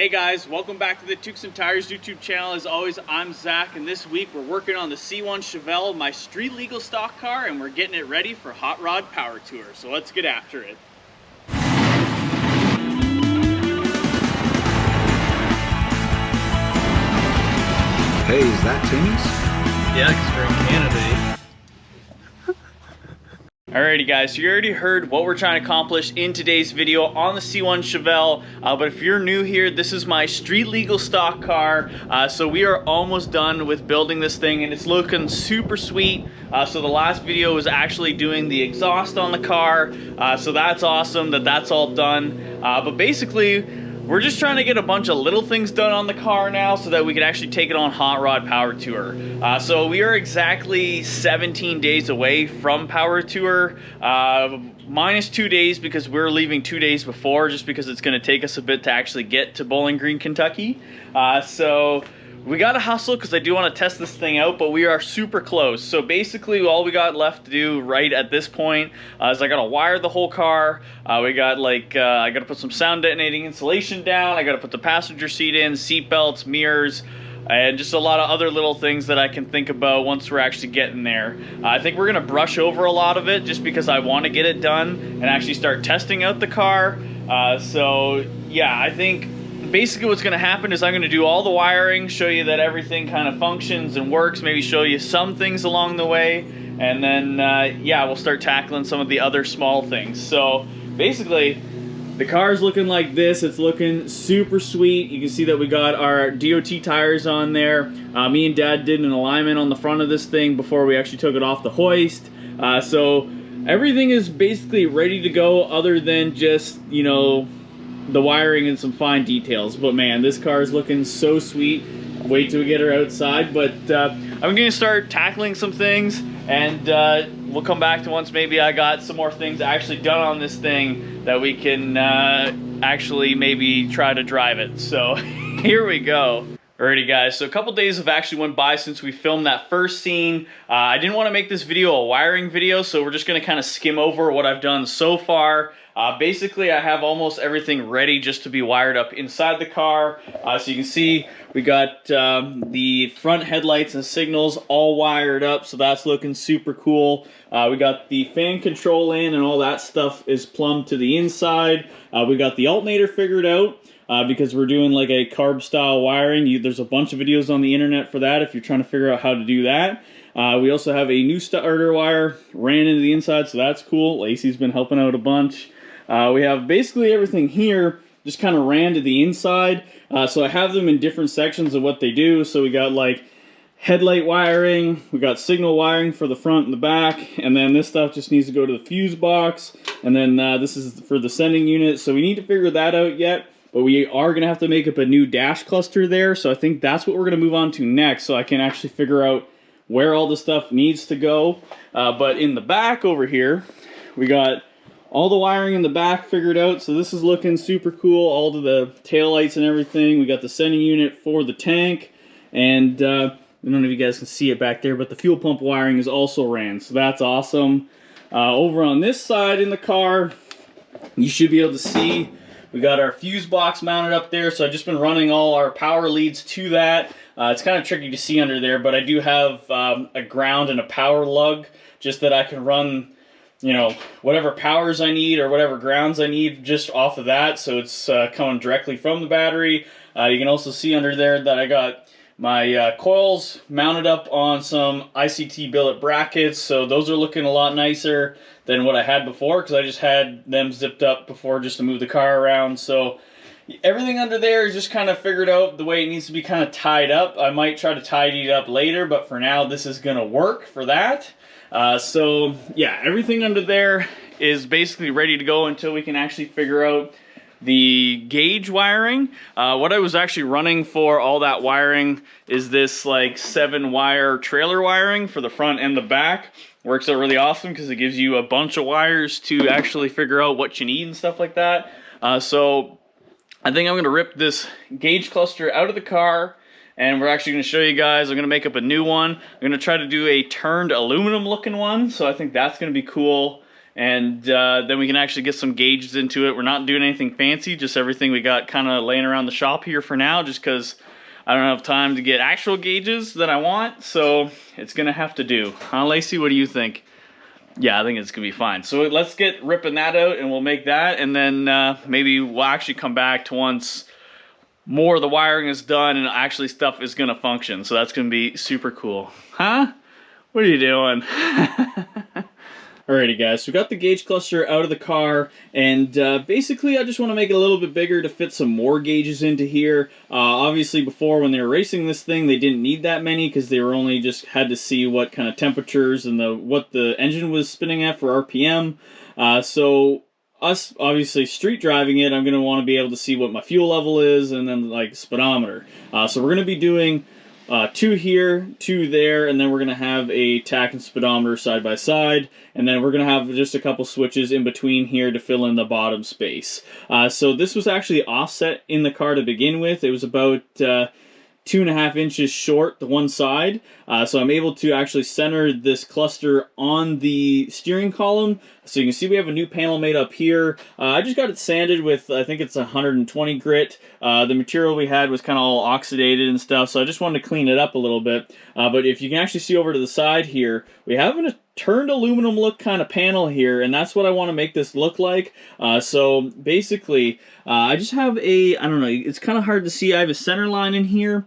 Hey guys, welcome back to the Tukes and Tires YouTube channel. As always, I'm Zach, and this week we're working on the C1 Chevelle, my street legal stock car, and we're getting it ready for Hot Rod Power Tour. So let's get after it. Hey, is that Timmy's? Yeah, because we're in Canada. Alrighty guys, so you already heard what we're trying to accomplish in today's video on the C1 Chevelle, but if you're new here, this is my street legal stock car. So we are almost done with building this thing and it's looking super sweet. So the last video was actually doing the exhaust on the car, so that's awesome that that's all done. But basically, we're just trying to get a bunch of little things done on the car now so that we can actually take it on Hot Rod Power Tour. So we are exactly 17 days away from Power Tour, minus 2 days because we're leaving 2 days before, just because it's going to take us a bit to actually get to Bowling Green, Kentucky. So we got to hustle because I do want to test this thing out, but we are super close. So basically all we got left to do right at this point is I got to wire the whole car. We got I got to put some sound detonating insulation down. I got to put the passenger seat in, seat belts, mirrors, and just a lot of other little things that I can think about once we're actually getting there. I think we're going to brush over a lot of it just because I want to get it done and actually start testing out the car. So yeah, I think basically what's going to happen is I'm going to do all the wiring, show you that everything kind of functions and works, maybe show you some things along the way, and then yeah, we'll start tackling some of the other small things. So basically the car's looking like this. It's looking super sweet. You can see that we got our DOT tires on there. Me and Dad did an alignment on the front of this thing before we actually took it off the hoist. So everything is basically ready to go other than just, you know, the wiring and some fine details. But man, this car is looking so sweet. Wait till we get her outside. But I'm gonna start tackling some things, and we'll come back to once maybe I got some more things actually done on this thing that we can actually maybe try to drive it. So here we go. Alrighty guys, so a couple days have actually went by since we filmed that first scene. I didn't want to make this video a wiring video, so we're just going to kind of skim over what I've done so far. Basically, I have almost everything ready just to be wired up inside the car. So you can see we got the front headlights and signals all wired up, so that's looking super cool. We got the fan control in and all that stuff is plumbed to the inside. We got the alternator figured out. Because we're doing like a carb style wiring. There's a bunch of videos on the internet for that if you're trying to figure out how to do that. We also have a new starter wire ran into the inside, so that's cool. Lacey's been helping out a bunch. We have basically everything here just kind of ran to the inside. So I have them in different sections of what they do. So we got like headlight wiring, we got signal wiring for the front and the back, and then this stuff just needs to go to the fuse box, and then this is for the sending unit. So we need to figure that out yet. But we are going to have to make up a new dash cluster there, so I think that's what we're going to move on to next, so I can actually figure out where all the stuff needs to go. But in the back over here, we got all the wiring in the back figured out, so this is looking super cool. All of the taillights and everything. We got the sending unit for the tank, and I don't know if you guys can see it back there, but the fuel pump wiring is also ran, so that's awesome. Over on this side in the car, you should be able to see we got our fuse box mounted up there, so I've just been running all our power leads to that. It's kind of tricky to see under there, but I do have a ground and a power lug, just that I can run, you know, whatever powers I need or whatever grounds I need just off of that, so it's coming directly from the battery. You can also see under there that I got my coils mounted up on some ICT billet brackets, so those are looking a lot nicer than what I had before, because I just had them zipped up before just to move the car around. So everything under there is just kind of figured out the way it needs to be kind of tied up. I might try to tidy it up later, but for now this is going to work for that. So yeah, everything under there is basically ready to go until we can actually figure out the gauge wiring. What I was actually running for all that wiring is this like 7-wire trailer wiring for the front and the back. Works out really awesome because it gives you a bunch of wires to actually figure out what you need and stuff like that. So I think I'm going to rip this gauge cluster out of the car, and we're actually going to show you guys. I'm going to make up a new one. I'm going to try to do a turned aluminum looking one, so I think that's going to be cool. and then we can actually get some gauges into it. We're not doing anything fancy, just everything we got kind of laying around the shop here for now, just because I don't have time to get actual gauges that I want, so it's gonna have to do. Huh, Lacey, what do you think? Yeah, I think it's gonna be fine. So let's get ripping that out and we'll make that, and then maybe we'll actually come back to once more of the wiring is done and actually stuff is gonna function. So that's gonna be super cool. Huh? What are you doing? Alrighty guys, so we got the gauge cluster out of the car, and basically I just want to make it a little bit bigger to fit some more gauges into here. Obviously before, when they were racing this thing, they didn't need that many because they were only just had to see what kind of temperatures and what the engine was spinning at for RPM. So us obviously street driving it, I'm going to want to be able to see what my fuel level is, and then like speedometer. So we're going to be doing 2 here, 2 there, and then we're going to have a tach and speedometer side by side, and then we're going to have just a couple switches in between here to fill in the bottom space. So this was actually offset in the car to begin with. It was about 2.5 inches short to one side, so I'm able to actually center this cluster on the steering column. So you can see we have a new panel made up here. I just got it sanded with, I think it's 120 grit. The material we had was kind of all oxidated and stuff, so I just wanted to clean it up a little bit. But if you can actually see over to the side here, we have a turned aluminum look kind of panel here, and that's what I want to make this look like. So basically, I just have I don't know, it's kind of hard to see. I have a center line in here.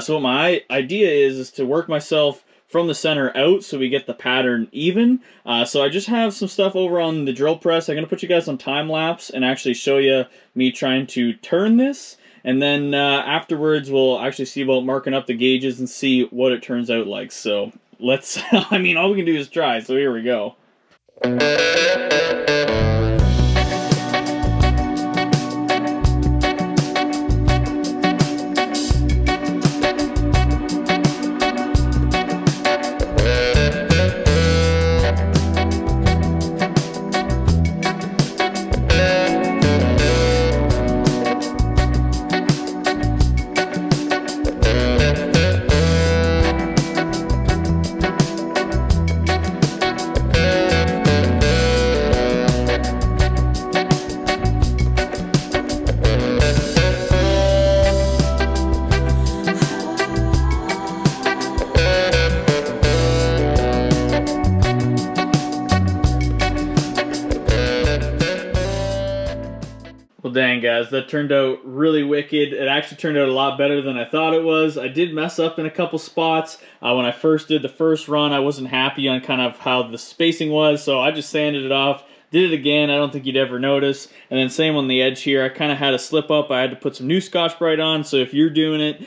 So what my idea is to work myself from the center out so we get the pattern even. So I just have some stuff over on the drill press. I'm going to put you guys on time lapse and actually show you me trying to turn this. And then afterwards we'll actually see about marking up the gauges and see what it turns out like. So let's, I mean, all we can do is try, so here we go. Dang guys, that turned out really wicked. It actually turned out a lot better than I thought it was. I did mess up in a couple spots. When I first did the first run, I wasn't happy on kind of how the spacing was, so I just sanded it off, did it again. I don't think you'd ever notice. And then same on the edge here, I kind of had a slip up. I had to put some new Scotch-Brite on, so if you're doing it,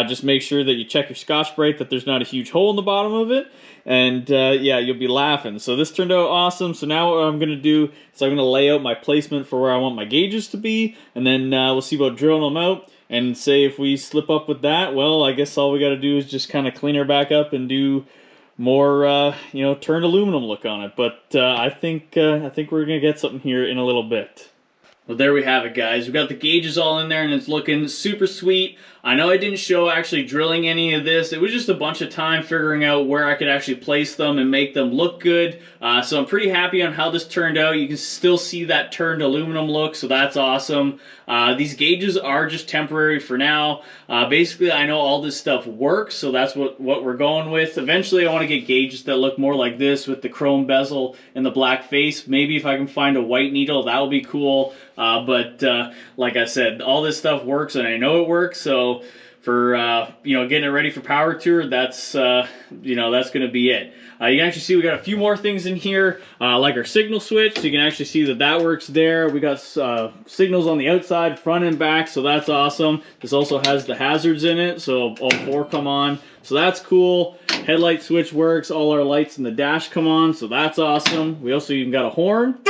just make sure that you check your Scotch-Brite, that there's not a huge hole in the bottom of it. And yeah, you'll be laughing. So this turned out awesome. So now what I'm going to do is I'm going to lay out my placement for where I want my gauges to be. And then we'll see about drilling them out. And say if we slip up with that, well, I guess all we got to do is just kind of clean her back up and do more, you know, turned aluminum look on it. But I think we're going to get something here in a little bit. Well, there we have it, guys. We've got the gauges all in there, and it's looking super sweet. I know I didn't show actually drilling any of this. It was just a bunch of time figuring out where I could actually place them and make them look good. So I'm pretty happy on how this turned out. You can still see that turned aluminum look, so that's awesome. These gauges are just temporary for now. Basically, I know all this stuff works, so that's what we're going with. Eventually, I want to get gauges that look more like this with the chrome bezel and the black face. Maybe if I can find a white needle, that would be cool. But like I said, all this stuff works, and I know it works. So for you know, getting it ready for Power Tour, that's you know, that's going to be it. You can actually see we got a few more things in here, like our signal switch. So you can actually see that works there. We got signals on the outside, front and back, so that's awesome. This also has the hazards in it, so all 4 come on. So that's cool. Headlight switch works. All our lights in the dash come on, so that's awesome. We also even got a horn.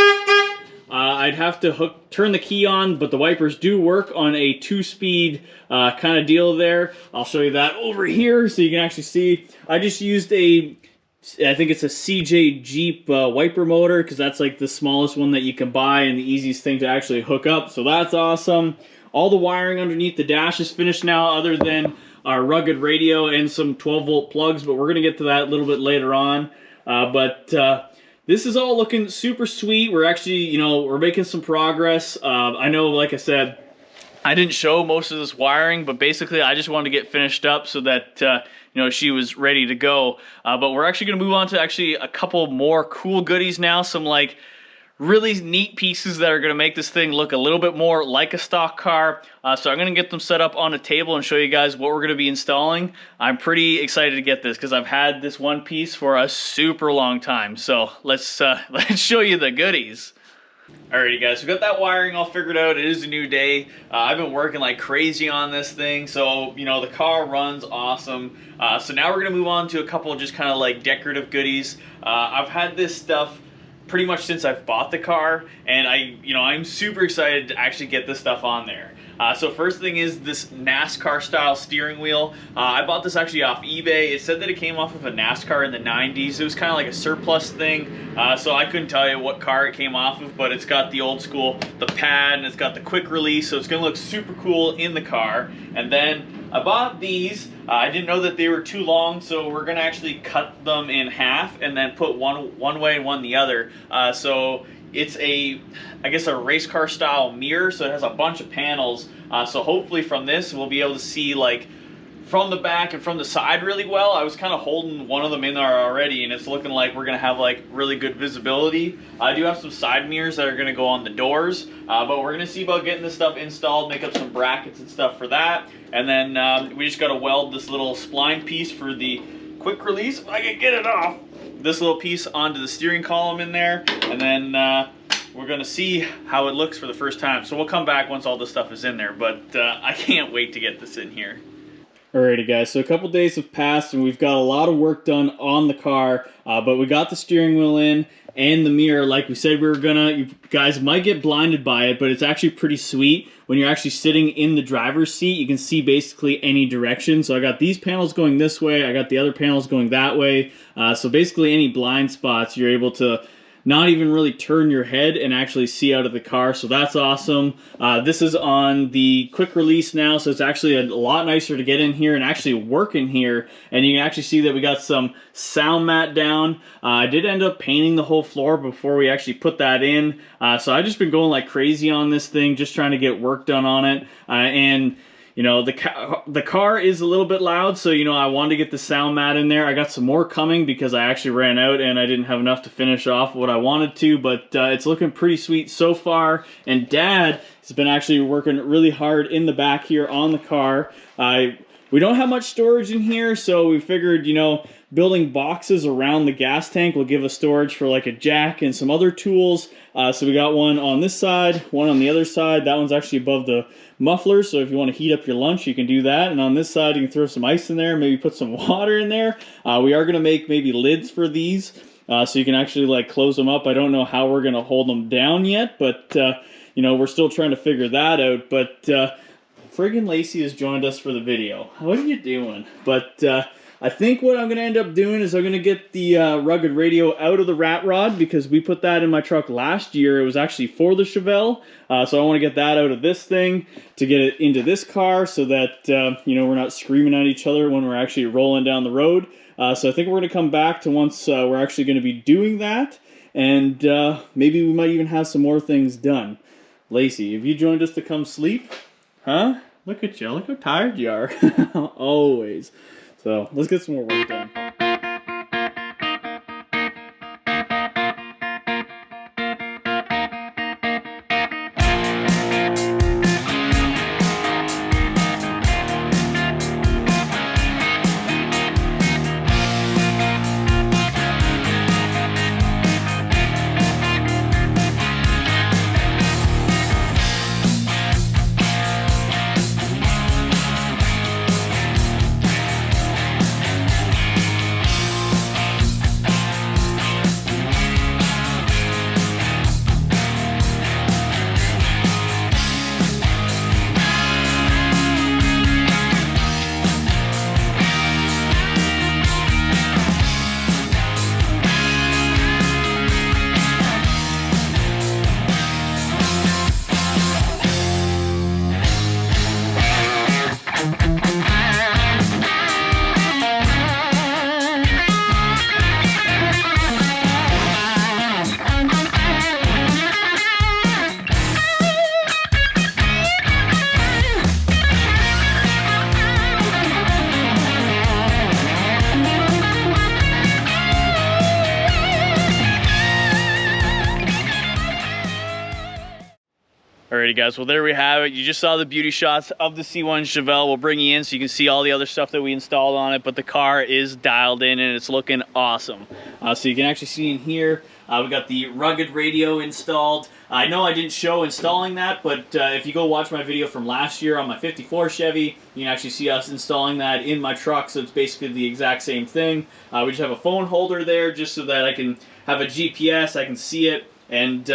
I'd have to turn the key on, but the wipers do work on a 2-speed kind of deal there. I'll show you that over here so you can actually see. I just used I think it's a CJ Jeep wiper motor, because that's like the smallest one that you can buy and the easiest thing to actually hook up. So that's awesome. All the wiring underneath the dash is finished now, other than our rugged radio and some 12-volt plugs, but we're going to get to that a little bit later on. this is all looking super sweet. We're actually, you know, we're making some progress. I know, like I said, I didn't show most of this wiring, but basically I just wanted to get finished up so that, you know, she was ready to go. But we're actually going to move on to actually a couple more cool goodies now. Some like really neat pieces that are going to make this thing look a little bit more like a stock car. So I'm going to get them set up on a table and show you guys what we're going to be installing. I'm pretty excited to get this because I've had this one piece for a super long time. So let's show you the goodies. Alrighty guys, we got that wiring all figured out. It is a new day. I've been working like crazy on this thing, so you know the car runs awesome. So now we're gonna move on to a couple of just kind of like decorative goodies. I've had this stuff pretty much since I've bought the car, and I'm super excited to actually get this stuff on there. So first thing is this NASCAR style steering wheel. I bought this actually off eBay. It said that it came off of a NASCAR in the 90s. It was kind of like a surplus thing. So I couldn't tell you what car it came off of, but it's got the old school, the pad, and it's got the quick release. So it's gonna look super cool in the car. And then I bought these. I didn't know that they were too long, so we're gonna actually cut them in half and then put one way and one the other. So it's I guess a race car style mirror, so it has a bunch of panels. So hopefully from this we'll be able to see like from the back and from the side really well. I was kind of holding one of them in there already, and it's looking like we're gonna have like really good visibility. I do have some side mirrors that are gonna go on the doors, but we're gonna see about getting this stuff installed, make up some brackets and stuff for that. And then we just gotta weld this little spline piece for the quick release, if I can get it off. This little piece onto the steering column in there, and then we're gonna see how it looks for the first time. So we'll come back once all this stuff is in there, but I can't wait to get this in here. Alrighty guys, so a couple days have passed and we've got a lot of work done on the car, but we got the steering wheel in and the mirror like we said we were gonna. You guys might get blinded by it, but it's actually pretty sweet. When you're actually sitting in the driver's seat, you can see basically any direction. So I got these panels going this way, I got the other panels going that way. So basically any blind spots, you're able to not even really turn your head and actually see out of the car, so that's awesome. This is on the quick release now, so it's actually a lot nicer to get in here and actually work in here. And you can actually see that we got some sound mat down. I did end up painting the whole floor before we actually put that in. So I've just been going like crazy on this thing, just trying to get work done on it. And you know, the car is a little bit loud, so, you know, I wanted to get the sound mat in there. I got some more coming because I actually ran out and I didn't have enough to finish off what I wanted to, but it's looking pretty sweet so far. And Dad has been actually working really hard in the back here on the car. We don't have much storage in here, so we figured, you know, building boxes around the gas tank will give us storage for like a jack and some other tools. So we got one on this side, one on the other side. That one's actually above the muffler, so if you want to heat up your lunch, you can do that. And on this side, you can throw some ice in there, maybe put some water in there. We are going to make maybe lids for these, so you can actually like close them up. I don't know how we're going to hold them down yet, but you know, we're still trying to figure that out. But friggin' Lacey has joined us for the video. What are you doing? But I think what I'm going to end up doing is I'm going to get the rugged radio out of the rat rod, because we put that in my truck last year. It was actually for the Chevelle, so I want to get that out of this thing to get it into this car so that you know, we're not screaming at each other when we're actually rolling down the road. So I think we're going to come back to once we're actually going to be doing that, and maybe we might even have some more things done. Lacey, have you joined us to come sleep? Huh? Look at you. Look how tired you are. Always. So let's get some more work done. Alrighty guys, well there we have it. You just saw the beauty shots of the C1 Chevelle. We'll bring you in so you can see all the other stuff that we installed on it, but the car is dialed in and it's looking awesome. So you can actually see in here, we got the rugged radio installed. I know I didn't show installing that, but if you go watch my video from last year on my 54 Chevy, you can actually see us installing that in my truck, so it's basically the exact same thing. We just have a phone holder there just so that I can have a GPS, I can see it, and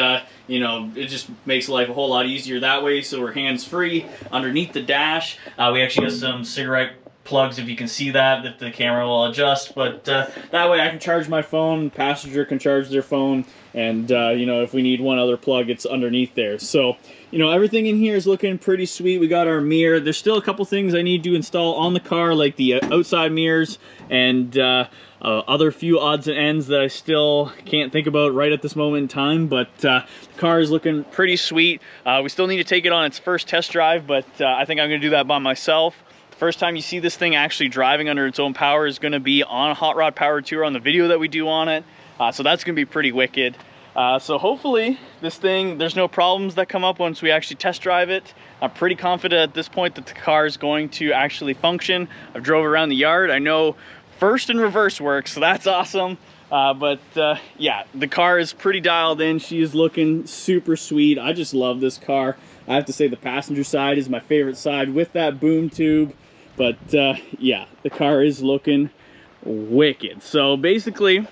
you know, it just makes life a whole lot easier that way, so we're hands-free. Underneath the dash, we actually have some cigarette plugs, if you can see that the camera will adjust, but that way I can charge my phone, passenger can charge their phone, and you know, if we need one other plug, it's underneath there. So, you know, everything in here is looking pretty sweet. We got our mirror. There's still a couple things I need to install on the car, like the outside mirrors and other few odds and ends that I still can't think about right at this moment in time, but the car is looking pretty sweet. We still need to take it on its first test drive, but I think I'm gonna do that by myself. First time you see this thing actually driving under its own power is going to be on Hot Rod Power Tour on the video that we do on it. So that's going to be pretty wicked. So hopefully this thing, there's no problems that come up once we actually test drive it. I'm pretty confident at this point that the car is going to actually function. I've drove around the yard. I know first and reverse works, so that's awesome. Yeah, the car is pretty dialed in. She is looking super sweet. I just love this car. I have to say the passenger side is my favorite side with that boom tube. But yeah, the car is looking wicked. So basically,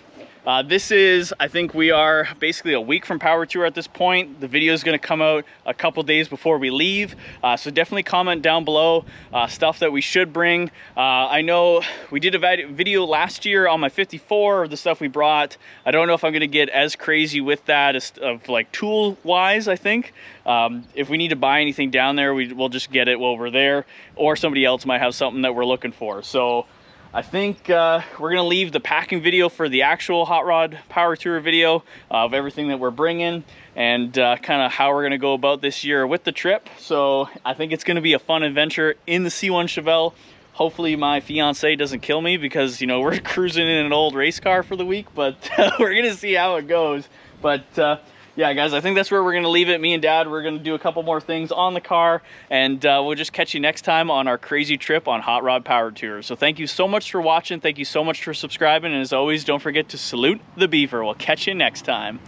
this is, I think we are basically a week from Power Tour at this point. The video is going to come out a couple days before we leave. So definitely comment down below stuff that we should bring. I know we did a video last year on my 54 of the stuff we brought. I don't know if I'm going to get as crazy with that as of like tool wise, I think. If we need to buy anything down there, we'll just get it while we're there, or somebody else might have something that we're looking for. So I think we're gonna leave the packing video for the actual Hot Rod Power Tour video of everything that we're bringing and kind of how we're gonna go about this year with the trip. So I think it's gonna be a fun adventure in the C1 Chevelle. Hopefully my fiance doesn't kill me because, you know, we're cruising in an old race car for the week, but we're gonna see how it goes. But yeah, guys, I think that's where we're going to leave it. Me and Dad, we're going to do a couple more things on the car, and we'll just catch you next time on our crazy trip on Hot Rod Power Tour. So thank you so much for watching. Thank you so much for subscribing. And as always, don't forget to salute the beaver. We'll catch you next time.